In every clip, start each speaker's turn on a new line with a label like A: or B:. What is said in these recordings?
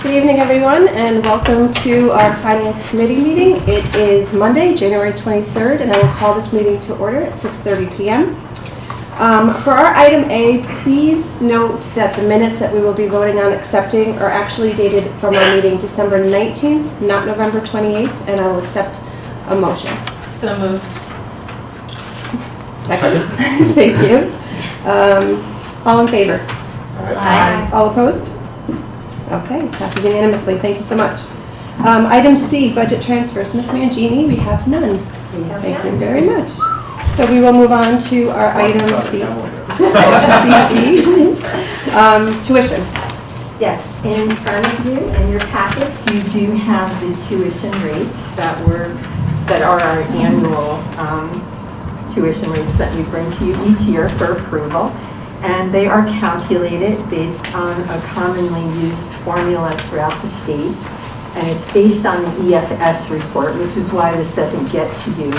A: Good evening, everyone, and welcome to our Finance Committee meeting. It is Monday, January 23rd, and I will call this meeting to order at 6:30 p.m. For our item A, please note that the minutes that we will be voting on accepting are actually dated from our meeting December 19th, not November 28th, and I will accept a motion.
B: So moved.
A: Second. Thank you. All in favor?
B: Aye.
A: All opposed? Okay, passes unanimously. Thank you so much. Item C, budget transfers. Ms. Mangini, we have none. Thank you very much. So we will move on to our item C. Tuition.
C: Yes, in front of you in your packets, you do have the tuition rates that are our annual tuition rates that we bring to you each year for approval. And they are calculated based on a commonly used formula throughout the state. And it's based on the EFS report, which is why this doesn't get to you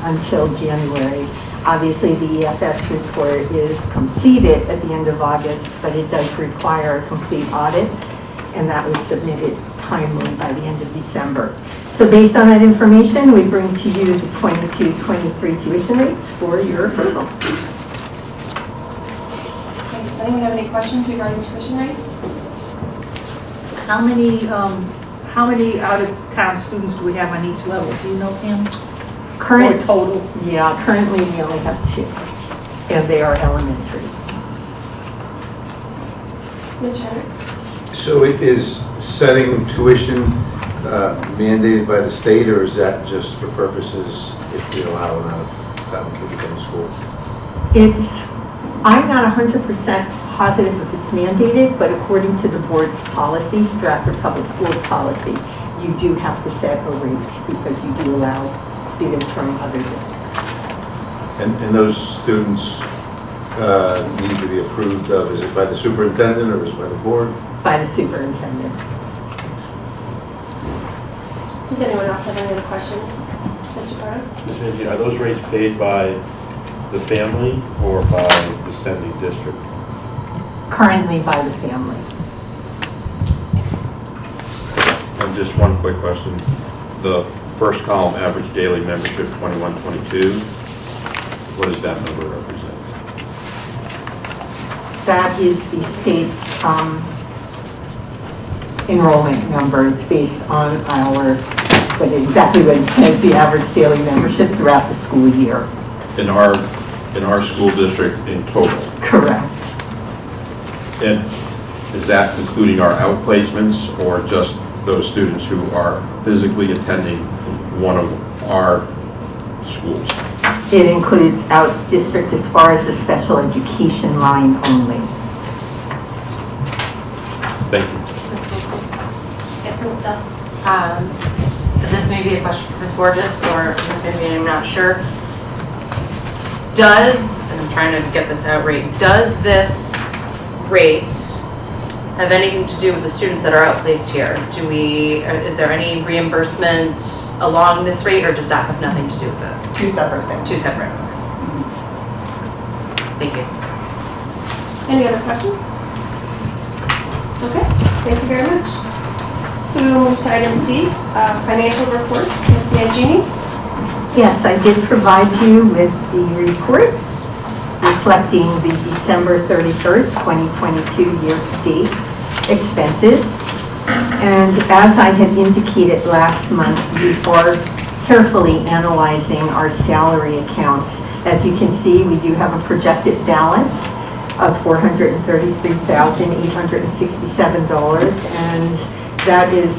C: until January. Obviously, the EFS report is completed at the end of August, but it does require a complete audit, and that was submitted timely by the end of December. So based on that information, we bring to you the 22-23 tuition rates for your approval.
A: Okay, does anyone have any questions regarding tuition rates?
B: How many out-of-town students do we have on each level? Do you know, Pam? Or total?
C: Yeah, currently we only have 2, and they are elementary.
A: Mr. Henry?
D: So it is setting tuition mandated by the state, or is that just for purposes if we allow an out-of-town kid to come to school?
C: I'm not 100% positive if it's mandated, but according to the board's policy, Stratford Public Schools policy, you do have to set a rate because you do allow students from other districts.
D: And those students need to be approved of, is it by the superintendent or is it by the board?
C: By the superintendent.
A: Does anyone else have any other questions? Mr. Pardo?
E: Ms. Minji, are those rates paid by the family or by the sending district?
C: Currently by the family.
E: And just one quick question. The first column, average daily membership 2122, what does that number represent?
C: That is the state's enrollment number. It's based on exactly what it says, the average daily membership throughout the school year.
E: In our school district in total?
C: Correct.
E: And is that including our outplacements or just those students who are physically attending one of our schools?
C: It includes out district as far as the special education line only.
E: Thank you.
A: Yes, Ms. Duff?
F: This may be a question for Ms. Borges or Ms. Vivian, I'm not sure. And I'm trying to get this out right, does this rate have anything to do with the students that are outplaced here? Is there any reimbursement along this rate, or does that have nothing to do with this?
C: 2 separate things.
F: 2 separate. Thank you.
A: Any other questions? Okay, thank you very much. So we will move to item C, financial reports. Ms. Mangini?
C: Yes, I did provide you with the report reflecting the December 31st, 2022 year-to-date expenses. And as I had indicated last month, we are carefully analyzing our salary accounts. As you can see, we do have a projected balance of $433,867, and that is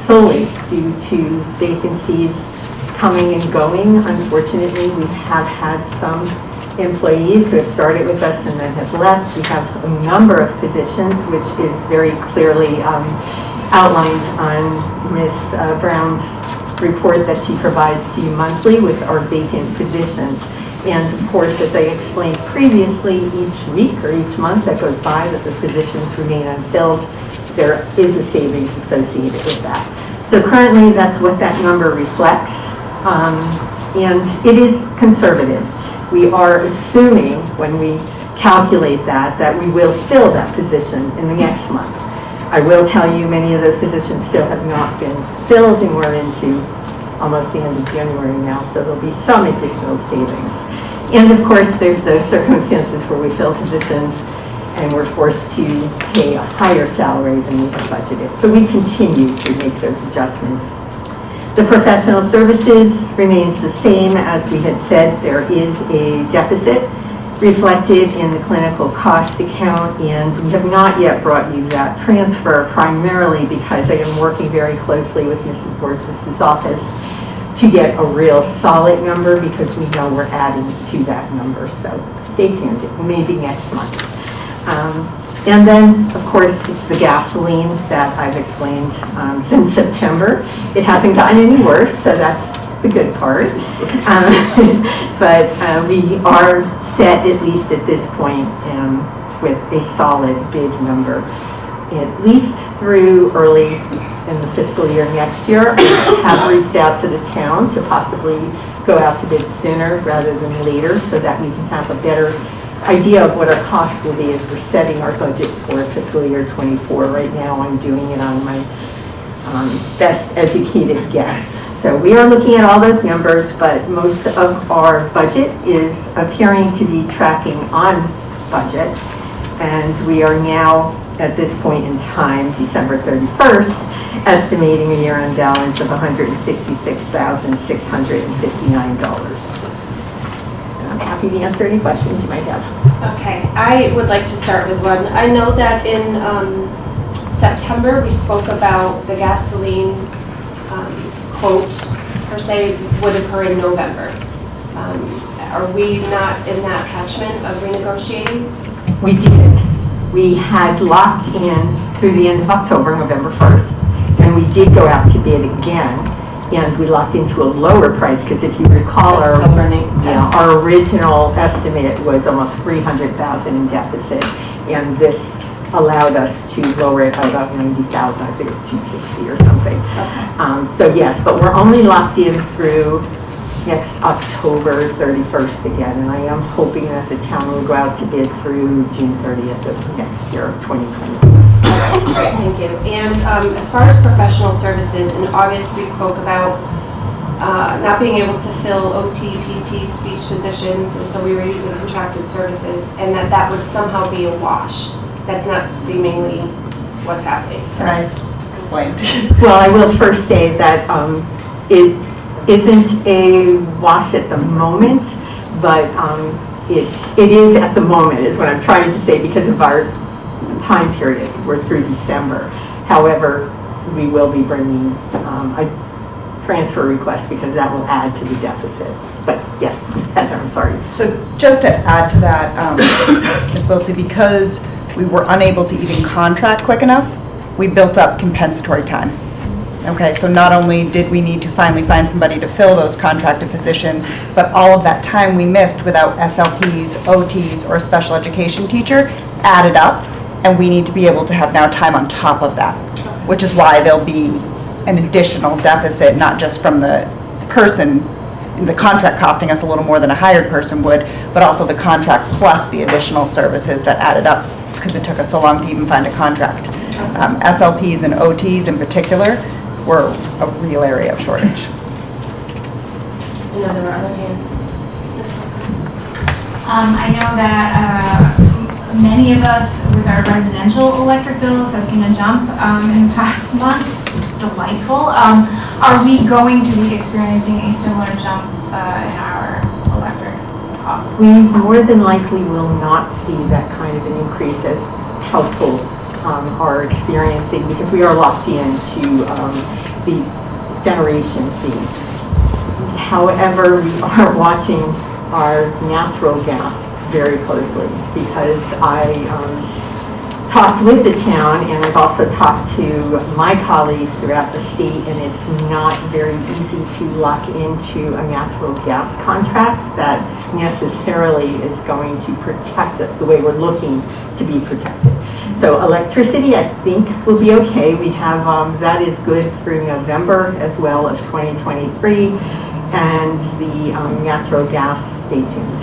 C: solely due to vacancies coming and going. Unfortunately, we have had some employees who have started with us and then have left. We have a number of positions, which is very clearly outlined on Ms. Brown's report that she provides to you monthly with our vacant positions. And of course, as I explained previously, each week or each month that goes by that the positions remain unfilled, there is a savings associated with that. So currently, that's what that number reflects. And it is conservative. We are assuming when we calculate that we will fill that position in the next month. I will tell you, many of those positions still have not been filled, and we're into almost the end of January now, so there'll be some additional savings. And of course, there's those circumstances where we fill positions and we're forced to pay a higher salary than we have budgeted. So we continue to make those adjustments. The professional services remains the same. As we had said, there is a deficit reflected in the clinical cost account, and we have not yet brought you that transfer, primarily because I am working very closely with Mrs. Borges' office to get a real solid number, because we know we're adding to that number. So stay tuned, maybe next month. And then, of course, it's the gasoline that I've explained since September. It hasn't gotten any worse, so that's the good part. But we are set, at least at this point, with a solid bid number, at least through early in the fiscal year next year. I have reached out to the town to possibly go out to bid sooner rather than later, so that we can have a better idea of what our costs will be as we're setting our budget for fiscal year 24. Right now, I'm doing it on my best educated guess. So we are looking at all those numbers, but most of our budget is appearing to be tracking on budget. And we are now, at this point in time, December 31st, estimating a year-end balance of $166,659. I'm happy to answer any questions you might have.
A: Okay, I would like to start with one. I know that in September, we spoke about the gasoline quote, per se, would occur in November. Are we not in that catchment of renegotiating?
C: We did. We had locked in through the end of October, November 1st, and we did go out to bid again, and we locked into a lower price, because if you recall,
A: That's still running.
C: our original estimate was almost $300,000 in deficit, and this allowed us to lower it by about $90,000. I think it's $260 or something.
A: Okay.
C: So yes, but we're only locked in through next October 31st again, and I am hoping that the town will go out to bid through June 30th of next year of 2020.
A: Great, thank you. And as far as professional services, in August, we spoke about not being able to fill OT, PT, speech positions, and so we were using contracted services, and that would somehow be a wash. That's not seemingly what's happening.
G: Can I just explain?
C: Well, I will first say that it isn't a wash at the moment, but it is at the moment, is what I'm trying to say, because of our time period. We're through December. However, we will be bringing a transfer request, because that will add to the deficit. But yes, Heather, I'm sorry.
G: So just to add to that, Ms. Wiltsey, because we were unable to even contract quick enough, we built up compensatory time. Okay, so not only did we need to finally find somebody to fill those contracted positions, but all of that time we missed without SLPs, OTs, or a special education teacher added up, and we need to be able to have now time on top of that, which is why there'll be an additional deficit, not just from the person, the contract costing us a little more than a hired person would, but also the contract plus the additional services that added up, because it took us so long to even find a contract. SLPs and OTs in particular were a real area of shortage.
A: And then there were other hands.
H: I know that many of us with our residential electric bills have seen a jump in the past month. Delightful. Are we going to be experiencing a similar jump in our electric costs?
C: We more than likely will not see that kind of an increase as households are experiencing, because we are locked into the generation fee. However, we are watching our natural gas very closely, because I talked with the town, and I've also talked to my colleagues throughout the state, and it's not very easy to lock into a natural gas contract that necessarily is going to protect us the way we're looking to be protected. So electricity, I think, will be okay. We have, that is good through November as well as 2023, and the natural gas, stay tuned.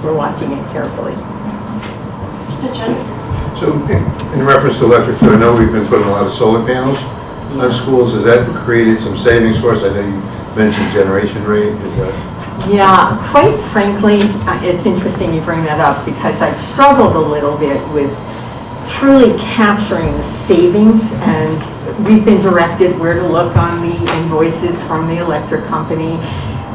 C: We're watching it carefully.
A: Ms. Jen?
D: So in reference to electric, so I know we've been putting a lot of solar panels on schools. Has that created some savings for us? I know you mentioned generation rate. Is that?
C: Yeah, quite frankly, it's interesting you bring that up because I've struggled a little bit with truly capturing the savings, and we've been directed where to look on the invoices from the electric company.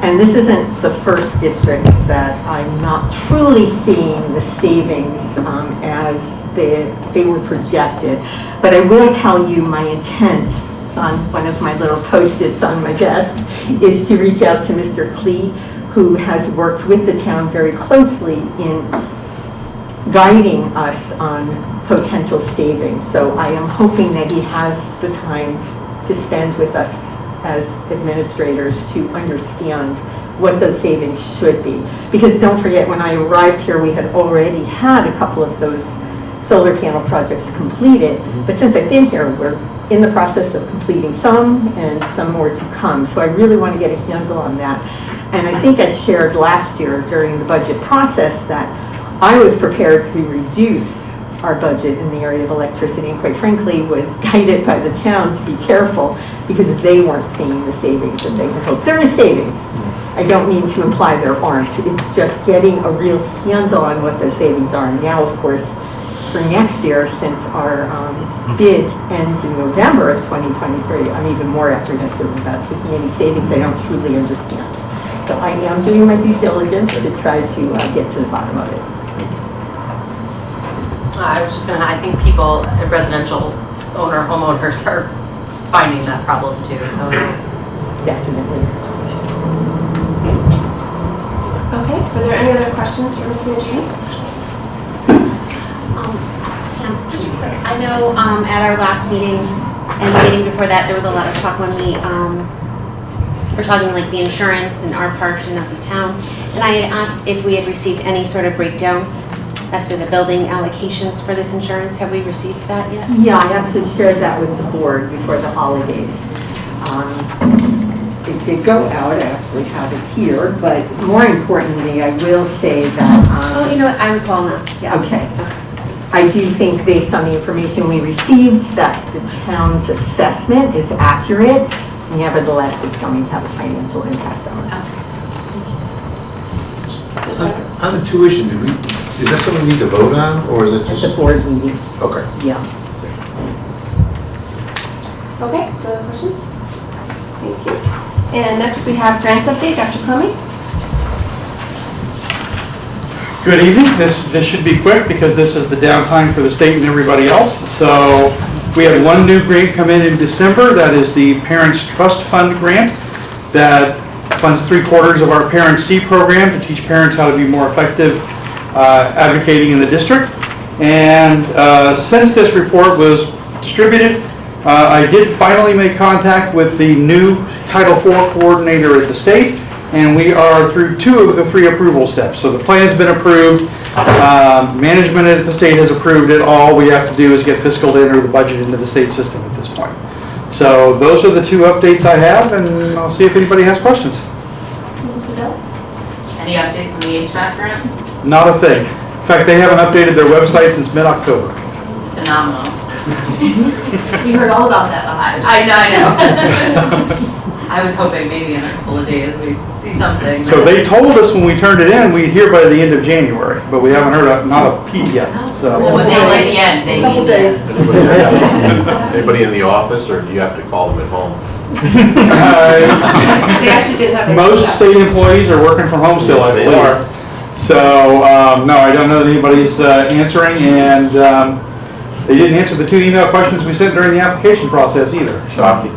C: And this isn't the first district that I'm not truly seeing the savings as they were projected. But I will tell you my intent, it's on one of my little Post-its on my desk, is to reach out to Mr. Klee, who has worked with the town very closely in guiding us on potential savings. So I am hoping that he has the time to spend with us as administrators to understand what those savings should be. Because don't forget, when I arrived here, we had already had a couple of those solar panel projects completed. But since I've been here, we're in the process of completing some and some more to come. So I really want to get a handle on that. And I think I shared last year during the budget process that I was prepared to reduce our budget in the area of electricity, and quite frankly was guided by the town to be careful because they weren't seeing the savings that they had hoped. There is savings. I don't mean to imply there aren't. It's just getting a real handle on what those savings are. And now, of course, for next year, since our bid ends in November of 2023, I'm even more apprehensive about taking any savings I don't truly understand. So I am doing my due diligence to try to get to the bottom of it.
F: I was just gonna, I think people, residential homeowners are finding that problem too, so.
C: Definitely.
A: Okay, were there any other questions for Ms. Mangini?
I: Yeah, just quick, I know at our last meeting and the meeting before that, there was a lot of talk when we were talking like the insurance and our portion of the town. And I had asked if we had received any sort of breakdown as to the building allocations for this insurance. Have we received that yet?
C: Yeah, I actually shared that with the board before the holidays. It did go out, I actually have it here, but more importantly, I will say that...
I: Oh, you know what, I recall now, yes.
C: Okay. I do think based on the information we received that the town's assessment is accurate, nevertheless, it's going to have a financial impact on us.
D: On the tuition, is that something we need to vote on, or is it
C: At
D: just?
C: the board meeting,
D: Okay.
C: yeah.
A: Okay, no other questions? Thank you. And next we have grants update, Dr. Clemmie.
J: Good evening. This should be quick because this is the downtime for the state and everybody else. So we had one new grant come in December. That is the Parents Trust Fund grant that funds 3/4 of our Parent C program to teach parents how to be more effective advocating in the district. And since this report was distributed, I did finally make contact with the new Title IV coordinator at the state, and we are through 2 of the 3 approval steps. So the plan's been approved, management at the state has approved it. All we have to do is get fiscal to enter the budget into the state system at this point. So those are the 2 updates I have, and I'll see if anybody has questions.
A: Mrs. Patel?
F: Any updates on the HVAC grant?
J: Not a thing. In fact, they haven't updated their website since mid-October.
F: Phenomenal.
B: We heard all about that last
F: I know. I was hoping maybe in a couple of days we'd see something.
J: So they told us when we turned it in, we'd hear by the end of January, but we haven't heard not a peep yet, so.
F: Well, they say the end, they
B: Couple
F: mean
B: days.
E: Anybody in the office, or do you have to call them at home?
A: They actually did have.
J: Most state employees are working from home still, I
E: Yes, they
J: believe.
E: are.
J: So, no, I don't know that anybody's answering, and they didn't answer the 2 email questions we sent during the application process either. So,
E: Shocking.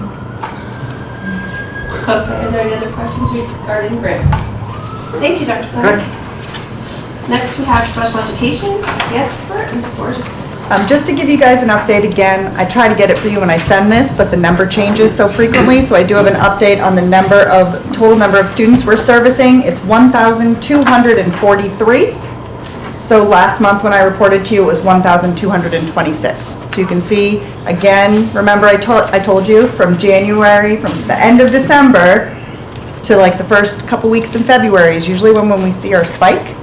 A: Okay, are there any other questions regarding grants? Thank you, Dr. Clemmie. Next, we have special education. Yes, Ms. Borges.
G: Just to give you guys an update again, I try to get it for you when I send this, but the number changes so frequently, so I do have an update on the total number of students we're servicing. It's 1,243. So last month when I reported to you, it was 1,226. So you can see, again, remember I told you from January, from the end of December to like the first couple weeks in February is usually when we see our spike.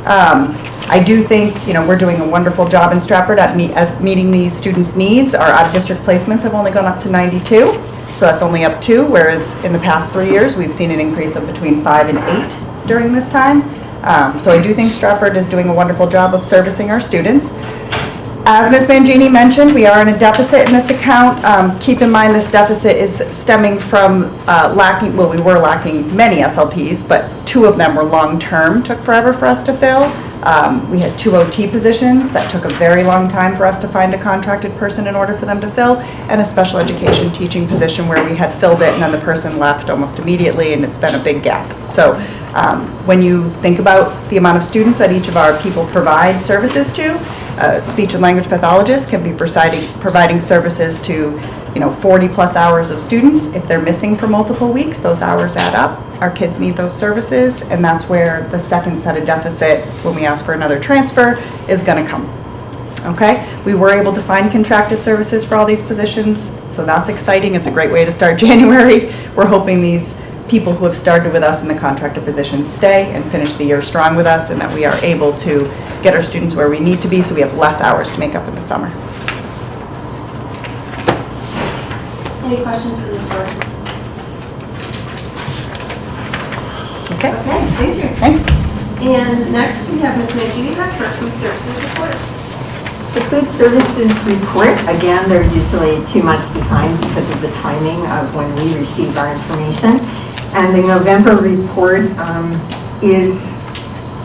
G: I do think, we're doing a wonderful job in Stratford at meeting these students' needs. Our out-of-district placements have only gone up to 92, so that's only up 2, whereas in the past 3 years, we've seen an increase of between 5 and 8 during this time. So I do think Stratford is doing a wonderful job of servicing our students. As Ms. Mangini mentioned, we are in a deficit in this account. Keep in mind, this deficit is stemming from we were lacking many SLPs, but 2 of them were long-term, took forever for us to fill. We had 2 OT positions that took a very long time for us to find a contracted person in order for them to fill, and a special education teaching position where we had filled it and then the person left almost immediately, and it's been a big gap. So when you think about the amount of students that each of our people provide services to, speech and language pathologists can be providing services to 40-plus hours of students. If they're missing for multiple weeks, those hours add up. Our kids need those services, and that's where the second set of deficit, when we ask for another transfer, is going to come. Okay? We were able to find contracted services for all these positions, so that's exciting. It's a great way to start January. We're hoping these people who have started with us in the contractor positions stay and finish the year strong with us, and that we are able to get our students where we need to be so we have less hours to make up in the summer.
A: Any questions for Ms. Rogers?
G: Okay?
A: Okay, thank you.
G: Thanks.
A: And next, we have Ms. Mangini back for food services report.
C: The food services report, again, they're usually 2 months behind because of the timing of when we receive our information. And the November report is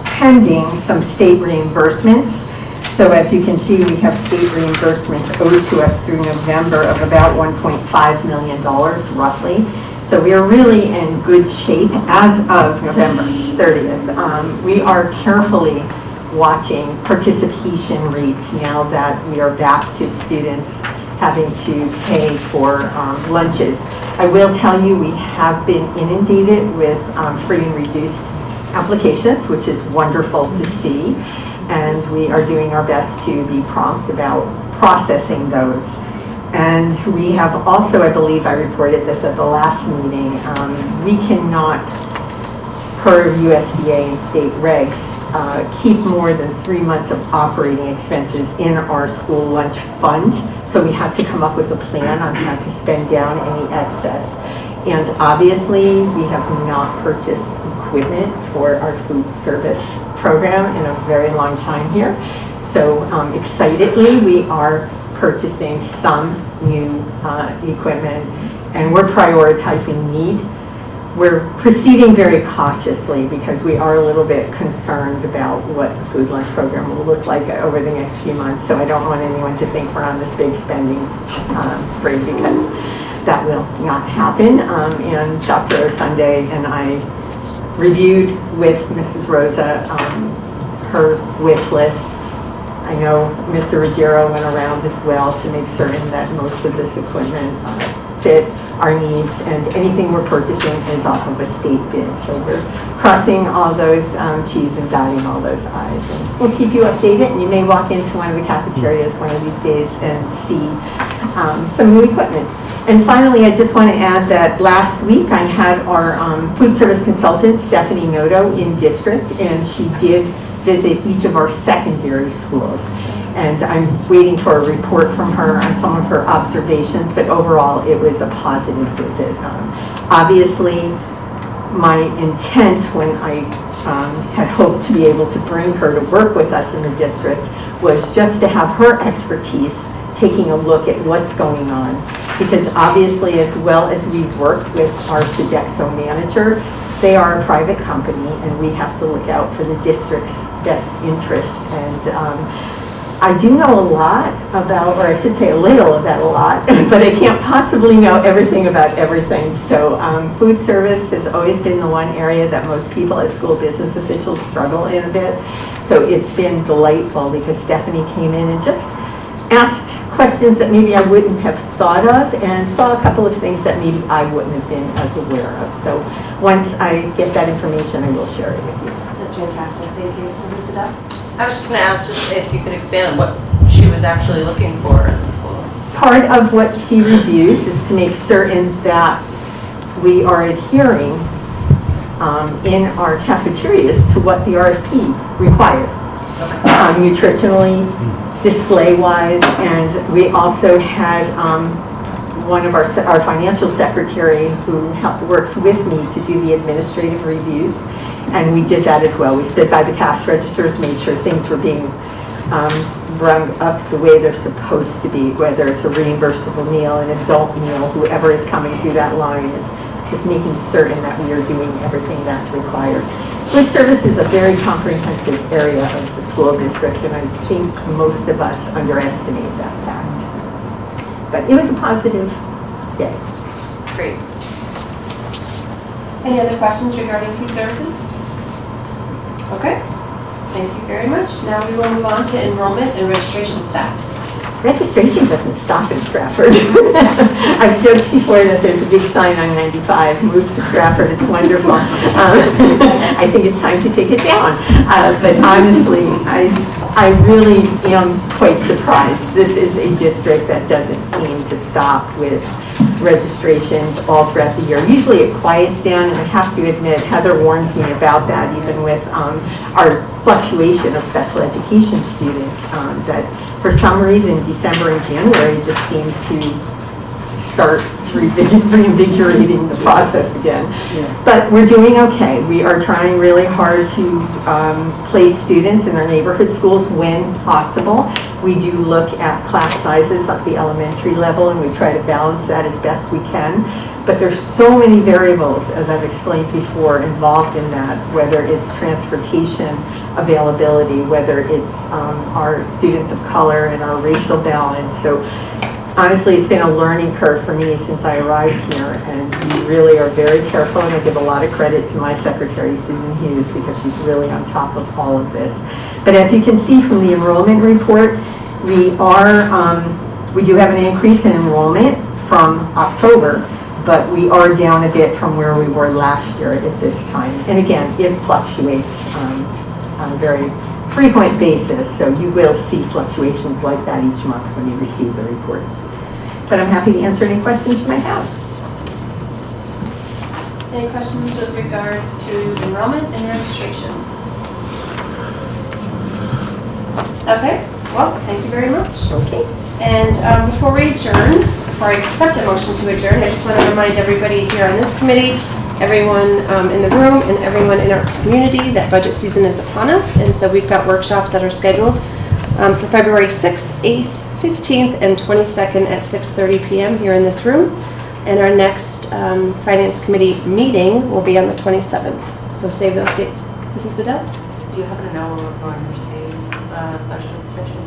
C: pending some state reimbursements. So as you can see, we have state reimbursements owed to us through November of about $1.5 million, roughly. So we are really in good shape as of November 30th. We are carefully watching participation rates now that we are back to students having to pay for lunches. I will tell you, we have been inundated with free and reduced applications, which is wonderful to see. And we are doing our best to be prompt about processing those. And we have also, I believe I reported this at the last meeting, we cannot, per USDA and state regs, keep more than 3 months of operating expenses in our school lunch fund. So we had to come up with a plan on how to spend down any excess. And obviously, we have not purchased equipment for our food service program in a very long time here. So excitedly, we are purchasing some new equipment, and we're prioritizing need. We're proceeding very cautiously because we are a little bit concerned about what the food lunch program will look like over the next few months. So I don't want anyone to think we're on this big spending spree, because that will not happen. And Dr. Osunday and I reviewed with Mrs. Rosa her wish list. I know Mr. Ruggiero went around as well to make certain that most of this equipment fit our needs, and anything we're purchasing is off of a state bid. So we're crossing all those T's and dotting all those I's. And we'll keep you updated, and you may walk into one of the cafeterias one of these days and see some new equipment. And finally, I just want to add that last week I had our food service consultant, Stephanie Noto, in district, and she did visit each of our secondary schools. And I'm waiting for a report from her on some of her observations, but overall it was a positive visit. Obviously, my intent when I had hoped to be able to bring her to work with us in the district was just to have her expertise taking a look at what's going on. Because obviously, as well as we've worked with our Sodexo manager, they are a private company, and we have to look out for the district's best interests. And I do know a lot about, or I should say a little about a lot, but I can't possibly know everything about everything. So food service has always been the one area that most people as school business officials struggle in a bit. So it's been delightful because Stephanie came in and just asked questions that maybe I wouldn't have thought of, and saw a couple of things that maybe I wouldn't have been as aware of. So once I get that information, I will share it with you.
A: That's fantastic, thank you. Mr. Duff?
F: I was just going to ask just if you could expand on what she was actually looking for in the school.
C: Part of what she reviews is to make certain that we are adhering in our cafeterias to what the RFP required. Nutritionally, display-wise, and we also had one of our financial secretary who works with me to do the administrative reviews, and we did that as well. We stood by the cash registers, made sure things were being rung up the way they're supposed to be, whether it's a reimbursable meal, an adult meal, whoever is coming through that line is just making certain that we are doing everything that's required. Food service is a very comprehensive area of the school district, and I think most of us underestimate that fact. But it was a positive day.
F: Great.
A: Any other questions regarding food services? Okay, thank you very much. Now we will move on to enrollment and registration status.
C: Registration doesn't stop in Stratford. I've joked before that there's a big sign on 95, move to Stratford, it's wonderful. I think it's time to take it down. But honestly, I really am quite surprised. This is a district that doesn't seem to stop with registrations all throughout the year. Usually it quiets down, and I have to admit, Heather warns me about that, even with our fluctuation of special education students, that for some reason December and January just seem to start reinvigorating the process again. Yeah. But we're doing okay. We are trying really hard to place students in our neighborhood schools when possible. We do look at class sizes at the elementary level, and we try to balance that as best we can. But there's so many variables, as I've explained before, involved in that, whether it's transportation availability, whether it's our students of color and our racial balance. So honestly, it's been a learning curve for me since I arrived here, and we really are very careful, and I give a lot of credit to my secretary, Susan Hughes, because she's really on top of all of this. But as you can see from the enrollment report, we do have an increase in enrollment from October, but we are down a bit from where we were last year at this time. And again, it fluctuates on a very frequent basis, so you will see fluctuations like that each month when you receive the reports. But I'm happy to answer any questions you might have.
A: Any questions with regard to enrollment and registration? Okay, well, thank you very much.
C: Okay.
A: And before we adjourn, before I accept a motion to adjourn, I just want to remind everybody here on this committee, everyone in the room, and everyone in our community that budget season is upon us. And so we've got workshops that are scheduled for February 6th, 8th, 15th, and 22nd at 6:30 p.m. here in this room. And our next Finance Committee meeting will be on the 27th. So save those dates. Mrs. Bedell?
F: Do you happen to know when we're going to receive budget information?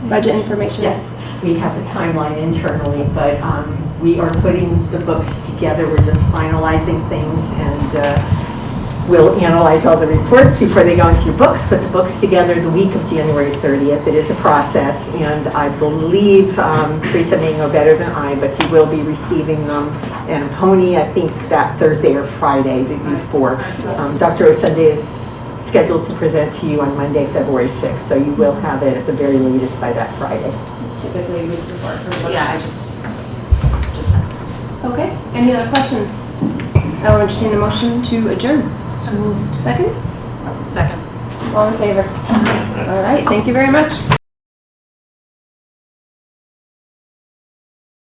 A: Budget information?
C: Yes, we have a timeline internally, but we are putting the books together. We're just finalizing things, and we'll analyze all the reports before they go into your books, put the books together the week of January 30th. It is a process, and I believe Teresa may know better than I, but you will be receiving them and Pony, I think, that Thursday or Friday before. Dr. Osunde is scheduled to present to you on Monday, February 6th, so you will have it at the very latest by that Friday.
A: It's typically a week before.
F: Yeah, I just.
A: Okay, any other questions? I will entertain a motion to adjourn.
F: So moved.
A: Second?
F: Second.
A: All in favor? All right, thank you very much.